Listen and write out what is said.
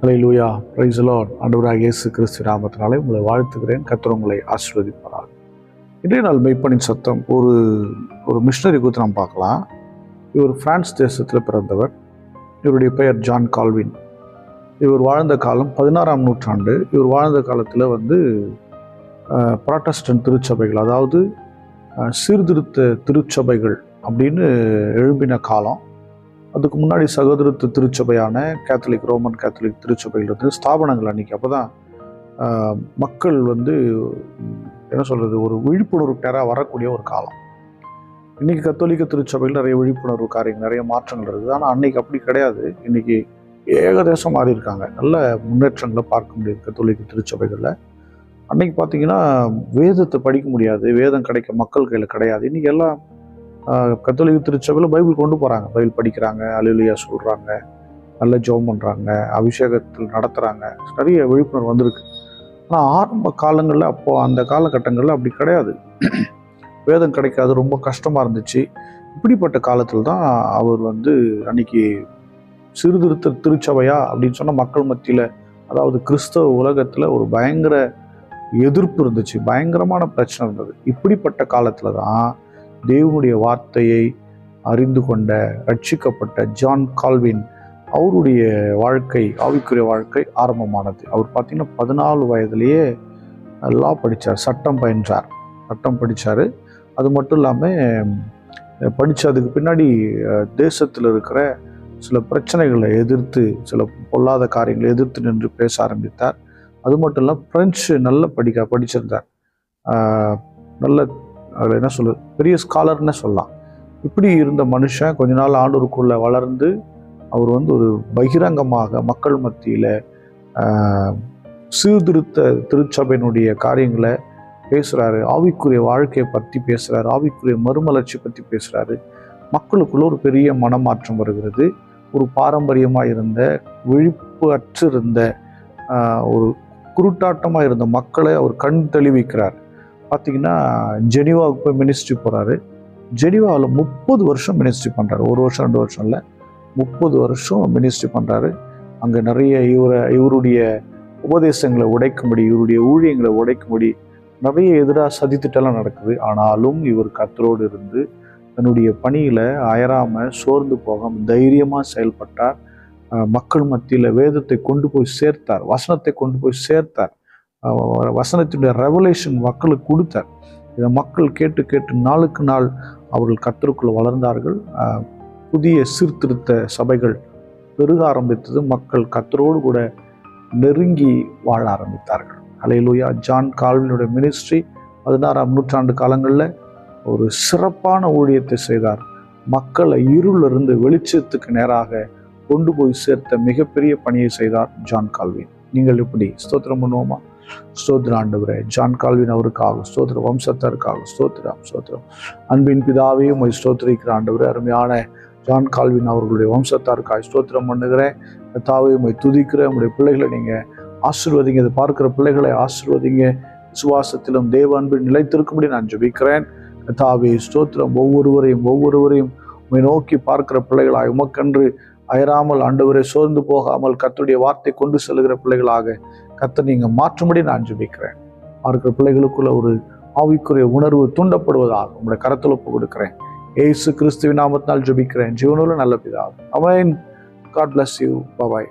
Hallelujah, praise the Lord. ஆண்டவராகிய இயேசு கிறிஸ்து நாமத்தினாலே உங்களை வாழ்த்துகிறேன். கர்த்தர் உங்களை ஆசீர்வதிப்பாராக. இன்றைய நாள் மெய்ப்பனின் சத்தம் ஒரு மிஷனரி குறித்து நாம் பார்க்கலாம். இவர் பிரான்ஸ் தேசத்தில் பிறந்தவர். இவருடைய பெயர் ஜான் கால்வின். இவர் வாழ்ந்த காலம் 16ஆம் நூற்றாண்டு. இவர் வாழ்ந்த காலத்தில் புராட்டஸ்டன்ட் திருச்சபைகள், அதாவது சீர்திருத்த திருச்சபைகள் அப்படின்னு எழும்பின காலம். அதுக்கு முன்னாடி சகோதரத்து திருச்சபையான கேத்தலிக், ரோமன் கேத்தலிக் திருச்சபைகள் ஸ்தாபனங்கள் அன்றைக்கி. அப்போ தான் மக்கள் என்ன சொல்கிறது, ஒரு விழிப்புணர்வு பெற வரக்கூடிய ஒரு காலம். இன்றைக்கி கத்தோலிக்க திருச்சபையில் நிறைய விழிப்புணர்வு காரியங்கள், நிறைய மாற்றங்கள் இருக்குது. ஆனால் அன்றைக்கி அப்படி கிடையாது. இன்றைக்கி ஏகதேசம் மாறி இருக்காங்க. நல்ல முன்னேற்றங்களை பார்க்க முடியுது கத்தோலிக்க திருச்சபைகளில். அன்றைக்கி பார்த்திங்கன்னா வேதத்தை படிக்க முடியாது, வேதம் கிடைக்க மக்கள் கையில் கிடையாது. இன்றைக்கி எல்லாம் கத்தோலிக்க திருச்சபையில் பைபிள் கொண்டு போகிறாங்க, பைபிள் படிக்கிறாங்க, அல்லேலூயா சொல்கிறாங்க, நல்ல ஜெபம் பண்ணுறாங்க, அபிஷேகத்தில் நடத்துகிறாங்க. நிறைய விழிப்புணர்வு வந்திருக்கு. ஆனால் ஆரம்ப காலங்களில், அப்போது அந்த காலகட்டங்களில் அப்படி கிடையாது. வேதம் கிடைக்காது, ரொம்ப கஷ்டமாக இருந்துச்சு. இப்படிப்பட்ட காலத்தில் தான் அவர் அன்னைக்கு சீர்திருத்த திருச்சபையா அப்படின்னு சொன்னால் மக்கள் மத்தியில், அதாவது கிறிஸ்தவ உலகத்தில் ஒரு பயங்கர எதிர்ப்பு இருந்துச்சு, பயங்கரமான பிரச்சனை இருந்தது. இப்படிப்பட்ட காலத்தில் தான் தேவனுடைய வார்த்தையை அறிந்து கொண்ட ரட்சிக்கப்பட்ட ஜான் கால்வின் அவருடைய வாழ்க்கை, ஆவிக்குரிய வாழ்க்கை ஆரம்பமானது. அவர் பார்த்திங்கன்னா 14 வயதிலேயே லா படித்தார், சட்டம் பயின்றார், சட்டம் படித்தார். அது மட்டும் இல்லாமல் படித்ததுக்கு பின்னாடி தேசத்தில் இருக்கிற சில பிரச்சனைகளை எதிர்த்து, சில பொல்லாத காரியங்களை எதிர்த்து நின்று பேச ஆரம்பித்தார். அது மட்டும் இல்லாமல் ஃப்ரெஞ்சு நல்லா படிச்சிருந்தார். நல்ல அதில் என்ன சொல்லுது, பெரிய ஸ்காலர்னே சொல்லலாம். இப்படி இருந்த மனுஷன் கொஞ்ச நாள் ஆண்டவருக்குள்ளே வளர்ந்து அவர் ஒரு பகிரங்கமாக மக்கள் மத்தியில் சீர்திருத்த திருச்சபையினுடைய காரியங்களை பேசுகிறாரு, ஆவிக்குரிய வாழ்க்கையை பற்றி பேசுகிறாரு, ஆவிக்குரிய மறுமலர்ச்சி பற்றி பேசுகிறாரு. மக்களுக்குள்ள ஒரு பெரிய மனமாற்றம் வருகிறது. ஒரு பாரம்பரியமாக இருந்த, விழிப்பு அற்றிருந்த, ஒரு குருட்டாட்டமாக இருந்த மக்களை அவர் கண் தெளிவிக்கிறார். பார்த்திங்கன்னா ஜெனிவாவுக்கு போய் மினிஸ்ட்ரி போகிறாரு. ஜெனிவாவில் 30 வருஷம் மினிஸ்ட்ரி பண்ணுறாரு. 1 வருஷம் 2 வருஷம் இல்லை, 30 வருஷம் மினிஸ்ட்ரி பண்ணுறாரு. அங்கே நிறைய இவருடைய உபதேசங்களை உடைக்கும்படி, இவருடைய ஊழியங்களை உடைக்கும்படி நிறைய எதிராக சதித்திட்டெல்லாம் நடக்குது. ஆனாலும் இவர் கர்த்தரோடு இருந்து தன்னுடைய பணியில் அயராமல், சோர்ந்து போகாமல் தைரியமாக செயல்பட்டார். மக்கள் மத்தியில் வேதத்தை கொண்டு போய் சேர்த்தார், வசனத்தை கொண்டு போய் சேர்த்தார். வசனத்தினுடைய ரெவலேஷன் மக்களுக்கு கொடுத்தார். இதை மக்கள் கேட்டு கேட்டு நாளுக்கு நாள் அவர்கள் கர்த்தருக்குள் வளர்ந்தார்கள். புதிய சீர்திருத்த சபைகள் பெருக ஆரம்பித்தது. மக்கள் கர்த்தரோடு கூட நெருங்கி வாழ ஆரம்பித்தார்கள். ஹல்லேலூயா. ஜான் கால்வினுடைய மினிஸ்ட்ரி 16ஆம் நூற்றாண்டு காலங்களில் ஒரு சிறப்பான ஊழியத்தை செய்தார். மக்களை இருளிலிருந்து வெளிச்சத்துக்கு நேராக கொண்டு போய் சேர்த்த மிகப்பெரிய பணியை செய்தார் ஜான் கால்வின். நீங்கள் இப்படி ஸ்தோத்திரம் பண்ணுவோமா? ஸ்தோத்திரம் ஆண்டவரே, ஜான் கால்வின் அவருக்காக ஸ்தோத்திரம், வம்சத்தாருக்காக ஸ்தோத்திரம், ஸ்தோத்திரம். அன்பின் பிதாவே உம்மை ஸ்தோத்திரிக்கிற ஆண்டவரே, அருமையான ஜான் கால்வின் அவர்களுடைய வம்சத்தாருக்காக ஸ்தோத்திரம் பண்ணுகிறேன். கர்த்தாவே உம்மை துதிக்கிறேன். உங்களுடைய பிள்ளைகளை நீங்கள் ஆசீர்வதிங்க, இதை பார்க்குற பிள்ளைகளை ஆசீர்வதிங்க. விசுவாசத்திலும் தேவ அன்பில் நிலைத்திருக்கும்படி நான் ஜெபிக்கிறேன். கர்த்தாவே ஸ்தோத்திரம். ஒவ்வொருவரையும் உம்மை நோக்கி பார்க்கிற பிள்ளைகளாக, உமக்கென்று அயராமல் ஆண்டவரை சோர்ந்து போகாமல் கர்த்தருடைய வார்த்தை கொண்டு செல்கிற பிள்ளைகளாக கர்த்தர் நீங்கள் மாற்றும்படி நான் ஜெபிக்கிறேன். பார்க்கிற பிள்ளைகளுக்குள்ள ஒரு ஆவிக்குரிய உணர்வு தூண்டப்படுவதாக உங்களுடைய கரத்தில் ஒப்பு கொடுக்கிறேன். இயேசு கிறிஸ்துவின் நாமத்தினால் ஜெபிக்கிறேன், ஜீவனுள்ள நல்ல பிதாவே. ஆமென். God bless you. Bye bye.